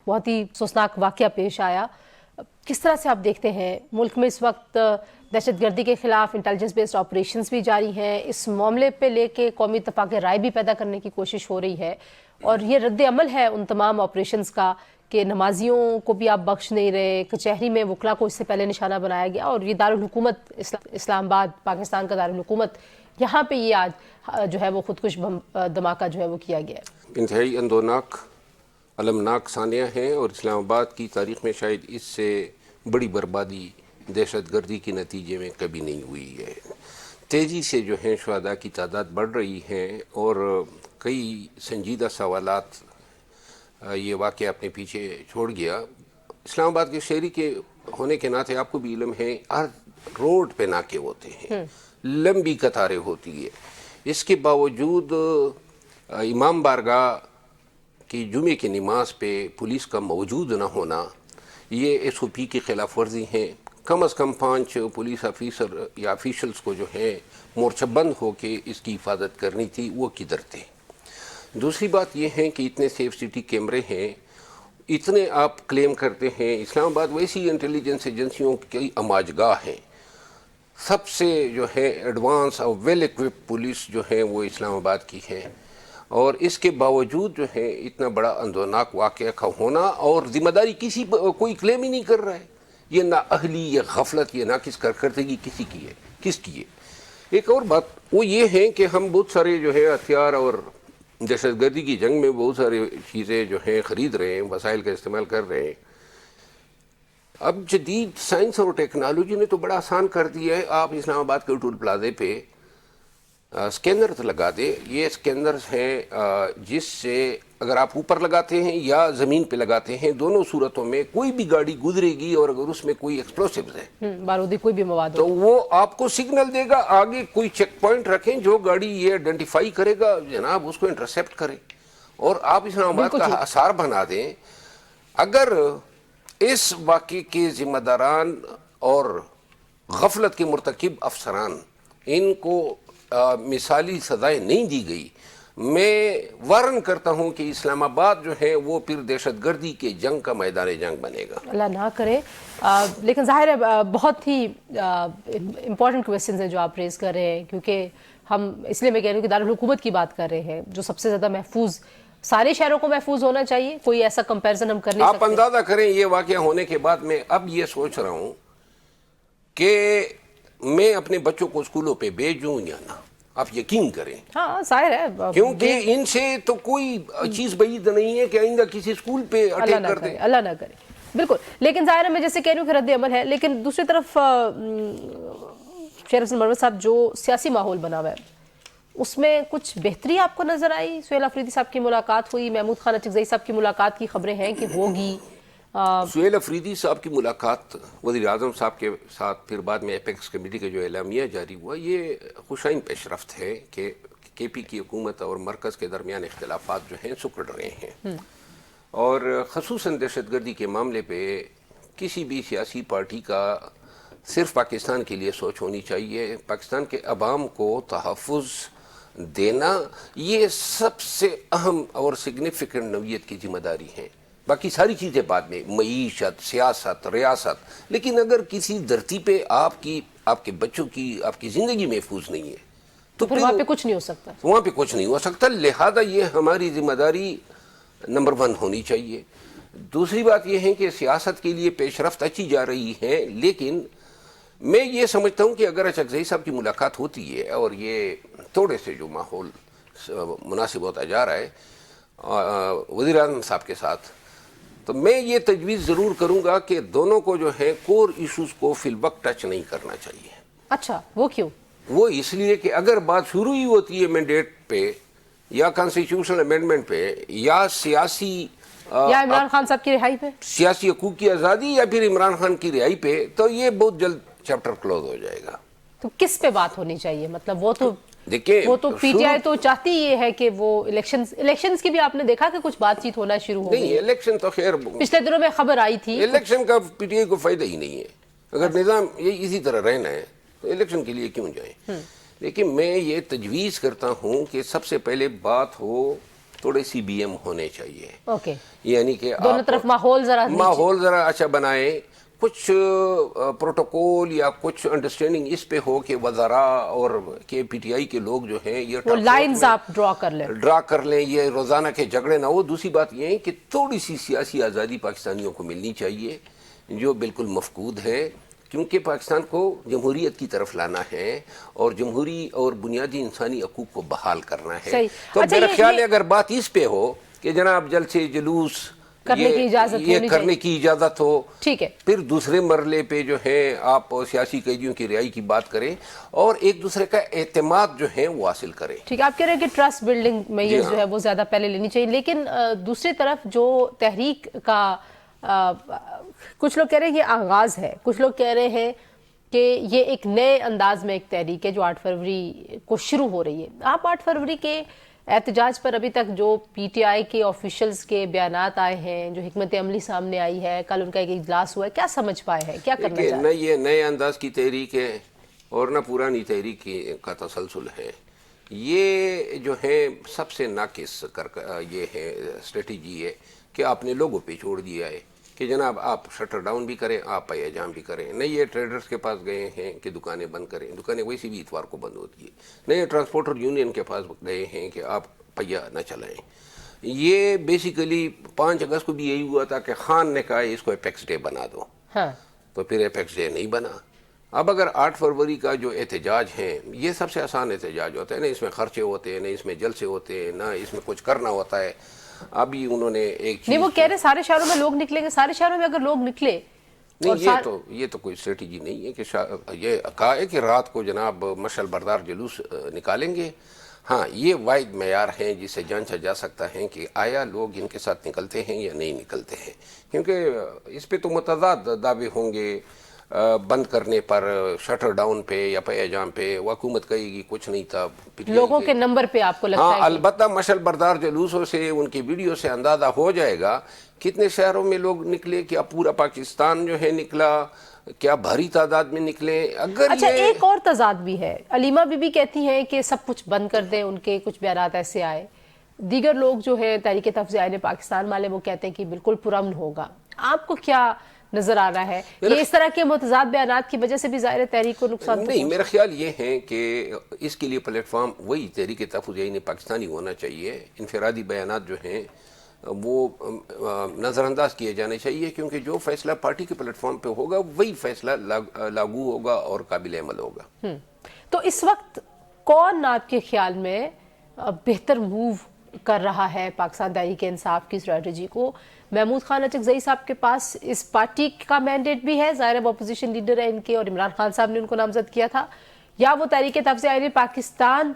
بہت ہی افسوسناک واقعہ پیش آیا. کس طرح سے آپ دیکھتے ہیں ملک میں اس وقت دہشت گردی کے خلاف انٹیلیجنس بیسڈ آپریشنز بھی جاری ہیں, اس معاملے پہ لے کے قومی اتفاق رائے بھی پیدا کرنے کی کوشش ہو رہی ہے, اور یہ رد عمل ہے ان تمام آپریشنز کا کہ نمازیوں کو بھی آپ بخش نہیں رہے, کچہری میں وکلا کو اس سے پہلے نشانہ بنایا گیا, اور یہ دارالحکومت اسلام آباد پاکستان کا دارالحکومت, یہاں پہ یہ آج جو ہے وہ خودکش دھماکہ جو ہے وہ کیا گیا ہے. انتہائی اندوناک المناک ثانیہ ہیں, اور اسلام آباد کی تاریخ میں شاید اس سے بڑی بربادی دہشت گردی کے نتیجے میں کبھی نہیں ہوئی ہے. تیزی سے جو ہیں شہداء کی تعداد بڑھ رہی ہے, اور کئی سنجیدہ سوالات یہ واقعہ اپنے پیچھے چھوڑ گیا. اسلام آباد کے شہری کے ہونے کے ناطے آپ کو بھی علم ہے, ہر روڈ پہ ناکے ہوتے ہیں, لمبی قطاریں ہوتی ہے. اس کے باوجود امام بارگاہ کی جمعے کی نماز پہ پولیس کا موجود نہ ہونا یہ ایس او پی کی خلاف ورزی ہیں. کم از کم 5 پولیس آفیسر یا آفیشلز کو جو ہے مورچہ بند ہو کے اس کی حفاظت کرنی تھی, وہ کدھر تھے. دوسری بات یہ ہے کہ اتنے سیف سٹی کیمرے ہیں, اتنے آپ کلیم کرتے ہیں. اسلام آباد ویسی انٹیلیجنس ایجنسیوں کی اماج گاہ ہیں, سب سے جو ہے ایڈوانس اور ویل اکوپڈ پولیس جو ہے وہ اسلام آباد کی ہے, اور اس کے باوجود جو ہے اتنا بڑا اندوناک واقعہ کا ہونا, اور ذمہ داری کسی کوئی کلیم ہی نہیں کر رہا ہے. یہ نہ اہلی, یہ غفلت, یہ ناقص کارکردگی کسی کی ہے, کس کی ہے. ایک اور بات وہ یہ ہے کہ ہم بہت سارے جو ہے ہتھیار اور دہشت گردی کی جنگ میں بہت ساری چیزیں جو ہیں خرید رہے ہیں, وسائل کا استعمال کر رہے ہیں. اب جدید سائنس اور ٹیکنالوجی نے تو بڑا آسان کر دیا ہے. آپ اسلام آباد کے ٹول پلازے پہ اسکینر لگا دیں. یہ اسکینرز ہیں جس سے اگر آپ اوپر لگاتے ہیں یا زمین پہ لگاتے ہیں, دونوں صورتوں میں کوئی بھی گاڑی گزرے گی, اور اگر اس میں کوئی ایکسپلوسیوز ہے, بارودی کوئی بھی مواد تو وہ آپ کو سگنل دے گا. آگے کوئی چیک پوائنٹ رکھیں, جو گاڑی یہ آئیڈینٹیفائی کرے گا جناب اس کو انٹرسیپٹ کریں, اور آپ اسلام آباد کا آثار بنا دیں. اگر اس واقعے کے ذمہ داران اور غفلت کے مرتکب افسران ان کو مثالی سزائیں نہیں دی گئی, میں وارن کرتا ہوں کہ اسلام آباد جو ہے وہ پھر دہشت گردی کے جنگ کا میدان جنگ بنے گا. اللہ نہ کرے. لیکن ظاہر ہے بہت ہی امپورٹنٹ کویسچنز ہیں جو آپ ریز کر رہے ہیں, کیونکہ ہم اس لیے میں کہہ رہی ہوں کہ دارالحکومت کی بات کر رہے ہیں جو سب سے زیادہ محفوظ, سارے شہروں کو محفوظ ہونا چاہیے. کوئی ایسا کمپیرزن ہم کر نہیں سکتے. آپ اندازہ کریں یہ واقعہ ہونے کے بعد میں اب یہ سوچ رہا ہوں کہ میں اپنے بچوں کو اسکولوں پہ بھیجوں یا نہ. آپ یقین کریں, ہاں ظاہر ہے, کیونکہ ان سے تو کوئی چیز بعید نہیں ہے کہ آئندہ کسی اسکول پہ اٹیک کر دیں. اللہ نہ کرے, بالکل. لیکن ظاہر ہے میں جیسے کہہ رہی ہوں کہ رد عمل ہے, لیکن دوسری طرف شیر حسن مروت صاحب, جو سیاسی ماحول بنا ہوا ہے اس میں کچھ بہتری آپ کو نظر آئی؟ سہیل افریدی صاحب کی ملاقات ہوئی, محمود خان اچکزئی صاحب کی ملاقات کی خبریں ہیں کہ ہوگی. سہیل افریدی صاحب کی ملاقات وزیر اعظم صاحب کے ساتھ, پھر بعد میں ایپیکس کمیٹی کا جو اعلامیہ جاری ہوا, یہ خوشائن پیش رفت ہے کہ کے پی کی حکومت اور مرکز کے درمیان اختلافات جو ہیں سکڑ رہے ہیں, اور خصوصاً دہشت گردی کے معاملے پہ کسی بھی سیاسی پارٹی کا صرف پاکستان کے لیے سوچ ہونی چاہیے. پاکستان کے عوام کو تحفظ دینا یہ سب سے اہم اور سگنیفیکنٹ نوعیت کی ذمہ داری ہے. باقی ساری چیزیں بعد میں, معیشت, سیاست, ریاست. لیکن اگر کسی دھرتی پہ آپ کے بچوں کی, آپ کی زندگی محفوظ نہیں ہے تو پھر وہاں پہ کچھ نہیں ہو سکتا. وہاں پہ کچھ نہیں ہو سکتا. لہذا یہ ہماری ذمہ داری نمبر 1 ہونی چاہیے. دوسری بات یہ ہے کہ سیاست کے لیے پیش رفت اچھی جا رہی ہے, لیکن میں یہ سمجھتا ہوں کہ اگر اچکزئی صاحب کی ملاقات ہوتی ہے اور یہ تھوڑے سے جو ماحول مناسب ہوتا جا رہا ہے وزیر اعظم صاحب کے ساتھ, تو میں یہ تجویز ضرور کروں گا کہ دونوں کو جو ہے کور ایشوز کو فی الوقت ٹچ نہیں کرنا چاہیے. اچھا, وہ کیوں؟ وہ اس لیے کہ اگر بات شروع ہی ہوتی ہے مینڈیٹ پہ یا کانسٹیٹیوشنل امینڈمنٹ پہ یا سیاسی یا عمران خان صاحب کی رہائی پہ, سیاسی حقوق کی آزادی یا پھر عمران خان کی رہائی پہ, تو یہ بہت جلد چیپٹر کلوز ہو جائے گا. تو کس پہ بات ہونی چاہیے؟ مطلب وہ تو پی ٹی آئی تو چاہتی یہ ہے کہ وہ الیکشنز کی بھی آپ نے دیکھا کہ کچھ بات چیت ہونا شروع ہو گئی. نہیں, الیکشن تو خیر پچھلے دنوں میں خبر آئی تھی, الیکشن کا پی ٹی آئی کو فائدہ ہی نہیں ہے. اگر نظام یہ اسی طرح رہنا ہے تو الیکشن کے لیے کیوں جائیں. لیکن میں یہ تجویز کرتا ہوں کہ سب سے پہلے بات ہو تھوڑے سی بی ایم ہونے چاہیے. اوکے, یعنی کہ دونوں طرف ماحول ذرا اچھا بنائیں, کچھ پروٹوکول یا کچھ انڈرسٹینڈنگ اس پہ ہو کہ وزراء اور کے پی ٹی آئی کے لوگ جو ہیں یہ لائنز آپ ڈرا کر لیں, یہ روزانہ کے جھگڑے نہ ہو. دوسری بات یہ ہے کہ تھوڑی سی سیاسی آزادی پاکستانیوں کو ملنی چاہیے جو بالکل مفقود ہے, کیونکہ پاکستان کو جمہوریت کی طرف لانا ہے اور جمہوری اور بنیادی انسانی حقوق کو بحال کرنا ہے. تو میرا خیال ہے اگر بات اس پہ ہو کہ جناب جلسے جلوس کرنے کی اجازت ہو, ٹھیک ہے, پھر دوسرے مرحلے پہ جو ہے آپ سیاسی قیدیوں کی رہائی کی بات کریں اور ایک دوسرے کا اعتماد جو ہے وہ حاصل کریں. ٹھیک ہے, آپ کہہ رہے ہیں کہ ٹرسٹ بلڈنگ میں یہ جو ہے وہ زیادہ پہلے لینی چاہیے, لیکن دوسری طرف جو تحریک کا کچھ لوگ کہہ رہے ہیں یہ آغاز ہے, کچھ لوگ کہہ رہے ہیں کہ یہ ایک نئے انداز میں ایک تحریک ہے جو 8 فروری کو شروع ہو رہی ہے. آپ 8 فروری کے احتجاج پر ابھی تک جو پی ٹی آئی کے آفیشلز کے بیانات آئے ہیں, جو حکمت عملی سامنے آئی ہے, کل ان کا ایک اجلاس ہوا ہے, کیا سمجھ پائے ہیں, کیا کرنا چاہتے ہیں؟ نہ یہ نئے انداز کی تحریک ہے اور نہ پرانی تحریک کا تسلسل ہے. یہ جو ہے سب سے ناقص یہ ہے اسٹریٹجی ہے کہ آپ نے لوگوں پہ چھوڑ دیا ہے کہ جناب آپ شٹر ڈاؤن بھی کریں, آپ پہیہ جام بھی کریں. نہیں یہ ٹریڈرز کے پاس گئے ہیں کہ دکانیں بند کریں, دکانیں ویسی بھی اتوار کو بند ہوتی ہے. نہیں ٹرانسپورٹر یونین کے پاس گئے ہیں کہ آپ پہیہ نہ چلائیں. یہ بیسیکلی 5 اگست کو بھی یہی ہوا تھا کہ خان نے کہا اس کو ایپیکس ڈے بنا دو, تو پھر ایپیکس ڈے نہیں بنا. اب اگر 8 فروری کا جو احتجاج ہے یہ سب سے آسان احتجاج ہوتا ہے, نہ اس میں خرچے ہوتے ہیں, نہ اس میں جلسے ہوتے ہیں, نہ اس میں کچھ کرنا ہوتا ہے. ابھی انہوں نے ایک چیز نہیں, وہ کہہ رہے سارے شہروں میں لوگ نکلیں گے, سارے شہروں میں اگر لوگ نکلے نہیں, یہ تو کوئی اسٹریٹجی نہیں ہے کہ یہ کہا ہے کہ رات کو جناب مشعل بردار جلوس نکالیں گے. ہاں یہ واحد معیار ہیں جس سے جانچا جا سکتا ہے کہ آیا لوگ ان کے ساتھ نکلتے ہیں یا نہیں نکلتے ہیں, کیونکہ اس پہ تو متضاد دعوے ہوں گے. بند کرنے پر, شٹر ڈاؤن پہ یا پہیہ جام پہ حکومت کہے گی کچھ نہیں تھا, لوگوں کے نمبر پہ آپ کو لگتا ہے؟ البتہ مشعل بردار جلوسوں سے, ان کی ویڈیو سے اندازہ ہو جائے گا کتنے شہروں میں لوگ نکلے, کیا پورا پاکستان جو ہے نکلا, کیا بھاری تعداد میں نکلے. اگر اچھا ایک اور تضاد بھی ہے, علیمہ بی بی کہتی ہیں کہ سب کچھ بند کر دیں, ان کے کچھ بیانات ایسے آئے. دیگر لوگ جو ہے تحریک تفویض آئین پاکستان والے وہ کہتے ہیں کہ بالکل پرامن ہوگا. آپ کو کیا نظر آ رہا ہے؟ یہ اس طرح کے متضاد بیانات کی وجہ سے بھی ظاہر تحریک کو نقصان نہیں, میرا خیال یہ ہے کہ اس کے لیے پلیٹ فارم وہی تحریک تحفظ آئین پاکستانی ہونا چاہیے. انفرادی بیانات جو ہیں وہ نظر انداز کیے جانے چاہیے, کیونکہ جو فیصلہ پارٹی کے پلیٹ فارم پہ ہوگا وہی فیصلہ لاگو ہوگا اور قابل عمل ہوگا. تو اس وقت کون آپ کے خیال میں بہتر موو کر رہا ہے پاکستان تحریک انصاف کی اسٹریٹجی کو؟ محمود خان اچکزئی صاحب کے پاس اس پارٹی کا مینڈیٹ بھی ہے, ظاہر وہ اپوزیشن لیڈر ہے ان کے, اور عمران خان صاحب نے ان کو نامزد کیا تھا, یا وہ تحریک تفویض آئین پاکستان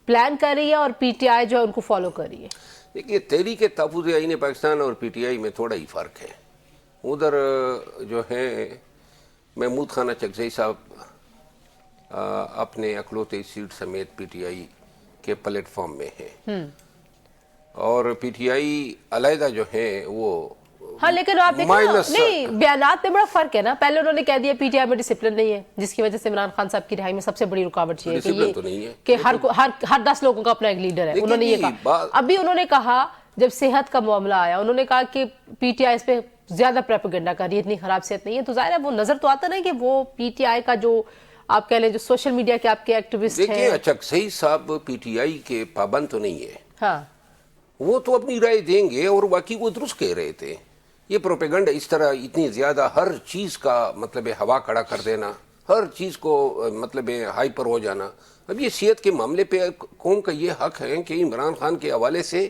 پلان کر رہی ہے اور پی ٹی آئی جو ہے ان کو فالو کر رہی ہے؟ دیکھیے تحریک تحفظ آئین پاکستان اور پی ٹی آئی میں تھوڑا ہی فرق ہے. ادھر جو ہے محمود خان اچکزئی صاحب اپنے اکلوتے سیٹ سمیت پی ٹی آئی کے پلیٹ فارم میں ہیں, اور پی ٹی آئی علیحدہ جو ہے وہ ہاں, لیکن آپ دیکھیں نہیں, بیانات میں بڑا فرق ہے نا. پہلے انہوں نے کہہ دیا پی ٹی آئی میں ڈسپلن نہیں ہے, جس کی وجہ سے عمران خان صاحب کی رہائی میں سب سے بڑی رکاوٹ یہ ہے کہ ہر 10 لوگوں کا اپنا ایک لیڈر ہے. انہوں نے یہ کہا. ابھی انہوں نے کہا جب صحت کا معاملہ آیا, انہوں نے کہا کہ پی ٹی آئی اس پہ زیادہ پروپیگنڈا کر رہی ہے, اتنی خراب صحت نہیں ہے. تو ظاہر ہے وہ نظر تو آتا نا کہ وہ پی ٹی آئی کا جو آپ کہہ لیں جو سوشل میڈیا کے آپ کے ایکٹیوسٹ ہیں. دیکھیں اچکزئی صاحب پی ٹی آئی کے پابند تو نہیں ہے, ہاں وہ تو اپنی رائے دیں گے, اور باقی وہ درست کہہ رہے تھے. یہ پروپیگنڈا اس طرح اتنی زیادہ ہر چیز کا مطلب ہوا کڑا کر دینا, ہر چیز کو مطلب ہائپر ہو جانا. اب یہ صحت کے معاملے پہ قوم کا یہ حق ہے کہ عمران خان کے حوالے سے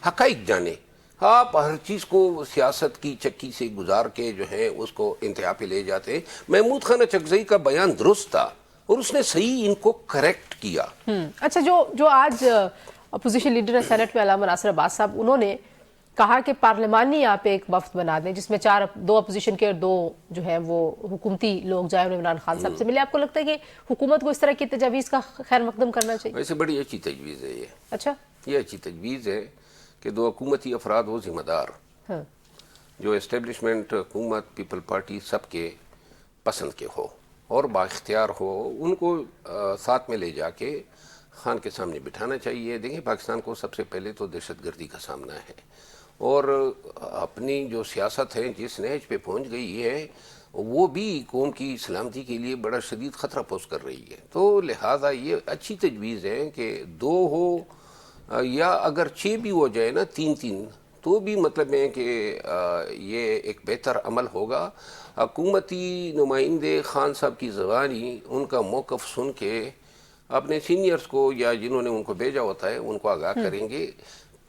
حقائق جانے. آپ ہر چیز کو سیاست کی چکی سے گزار کے جو ہے اس کو انتہا پہ لے جاتے. محمود خان اچکزئی کا بیان درست تھا اور اس نے صحیح ان کو کریکٹ کیا. اچھا جو آج اپوزیشن لیڈر ہے سینٹ میں علامہ ناصر عباس صاحب, انہوں نے کہا کہ پارلیمانی آپ ایک وفد بنا دیں جس میں 2 اپوزیشن کے اور 2 جو ہے وہ حکومتی لوگ جائیں اور عمران خان صاحب سے ملے. آپ کو لگتا ہے کہ حکومت کو اس طرح کی تجاویز کا خیر مقدم کرنا چاہیے؟ ویسے بڑی اچھی تجویز ہے یہ. اچھا, یہ اچھی تجویز ہے کہ 2 حکومتی افراد ہو ذمہ دار, جو اسٹیبلشمنٹ, حکومت, پیپل پارٹی سب کے پسند کے ہو اور بااختیار ہو, ان کو ساتھ میں لے جا کے خان کے سامنے بٹھانا چاہیے. دیکھیں پاکستان کو سب سے پہلے تو دہشت گردی کا سامنا ہے اور اپنی جو سیاست ہے جس نہج پہ پہنچ گئی ہے وہ بھی قوم کی سلامتی کے لیے بڑا شدید خطرہ پوش کر رہی ہے. تو لہٰذا یہ اچھی تجویز ہے کہ 2 ہو یا اگر 6 بھی ہو جائے نا 3 تو بھی مطلب ہے کہ یہ ایک بہتر عمل ہوگا. حکومتی نمائندے خان صاحب کی زبانی ان کا موقف سن کے اپنے سینئرز کو یا جنہوں نے ان کو بھیجا ہوتا ہے ان کو آگاہ کریں گے.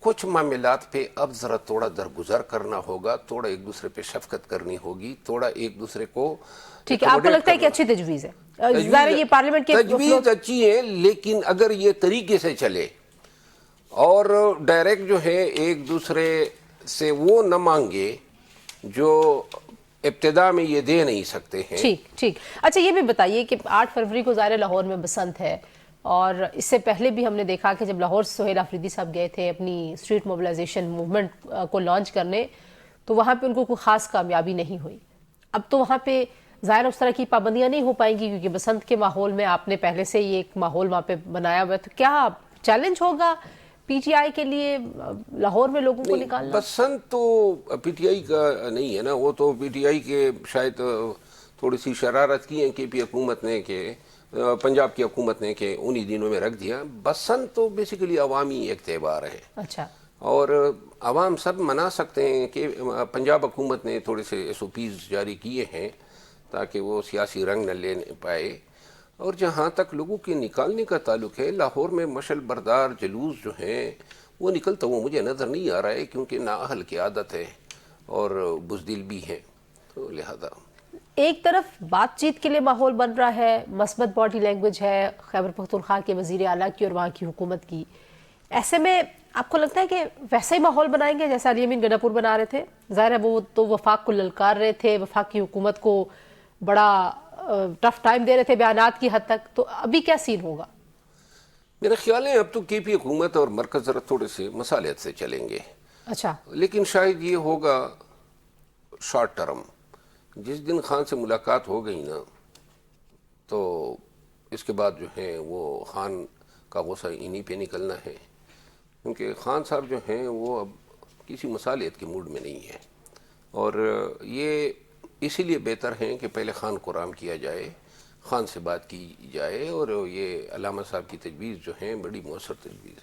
کچھ معاملات پہ اب ذرا تھوڑا درگزر کرنا ہوگا, تھوڑا ایک دوسرے پہ شفقت کرنی ہوگی, تھوڑا ایک دوسرے کو ٹھیک ہے. آپ کو لگتا ہے کہ اچھی تجویز ہے؟ ظاہر ہے یہ پارلیمنٹ کے تجویز اچھی ہے, لیکن اگر یہ طریقے سے چلے اور ڈائریکٹ جو ہے ایک دوسرے سے وہ نہ مانگے جو ابتدا میں یہ دے نہیں سکتے ہیں. ٹھیک. اچھا یہ بھی بتائیے کہ 8 فروری کو ظاہر لاہور میں بسنت ہے اور اس سے پہلے بھی ہم نے دیکھا کہ جب لاہور سے سہیل آفریدی صاحب گئے تھے اپنی اسٹریٹ موبلائزیشن موومنٹ کو لانچ کرنے تو وہاں پہ ان کو کوئی خاص کامیابی نہیں ہوئی. اب تو وہاں پہ ظاہر اس طرح کی پابندیاں نہیں ہو پائیں گی کیونکہ بسنت کے ماحول میں آپ نے پہلے سے یہ ایک ماحول وہاں پہ بنایا ہوا ہے. تو کیا چیلنج ہوگا پی ٹی آئی کے لیے لاہور میں لوگوں کو نکالنا؟ بسنت تو پی ٹی آئی کا نہیں ہے نا, وہ تو پی ٹی آئی کے شاید تھوڑی سی شرارت کی ہے کہ پی حکومت نے کہ پنجاب کی حکومت نے کہ انہی دنوں میں رکھ دیا. بسنت تو بیسیکلی عوامی ایک تہوار ہے. اچھا. اور عوام سب منا سکتے ہیں کہ پنجاب حکومت نے تھوڑے سے ایس او پیز جاری کیے ہیں تاکہ وہ سیاسی رنگ نہ لے پائے. اور جہاں تک لوگوں کے نکالنے کا تعلق ہے, لاہور میں مشل بردار جلوس جو ہیں وہ نکلتا وہ مجھے نظر نہیں آ رہا ہے کیونکہ نااہل کی عادت ہے اور بزدل بھی ہیں. تو لہذا ایک طرف بات چیت کے لیے ماحول بن رہا ہے, مثبت باڈی لینگویج ہے خیبر پختونخوا کے وزیر اعلیٰ کی اور وہاں کی حکومت کی. ایسے میں آپ کو لگتا ہے کہ ویسا ہی ماحول بنائیں گے جیسا علی امین گنڈا پور بنا رہے تھے؟ ظاہر ہے وہ تو وفاق کو للکار رہے تھے, وفاق کی حکومت کو بڑا ٹف ٹائم دے رہے تھے بیانات کی حد تک. تو ابھی کیا سین ہوگا؟ میرا خیال ہے اب تو کے پی حکومت اور مرکز ذرا تھوڑے سے مصالحت سے چلیں گے. اچھا. لیکن شاید یہ ہوگا شارٹ ٹرم. جس دن خان سے ملاقات ہو گئی نا تو اس کے بعد جو ہے وہ خان کا غصہ انہی پہ نکلنا ہے کیونکہ خان صاحب جو ہیں وہ اب کسی مصالحت کے موڈ میں نہیں ہے. اور یہ اسی لیے بہتر ہیں کہ پہلے خان کو رام کیا جائے, خان سے بات کی جائے. اور یہ علامہ صاحب کی تجویز جو ہیں بڑی مؤثر تجویز ہے.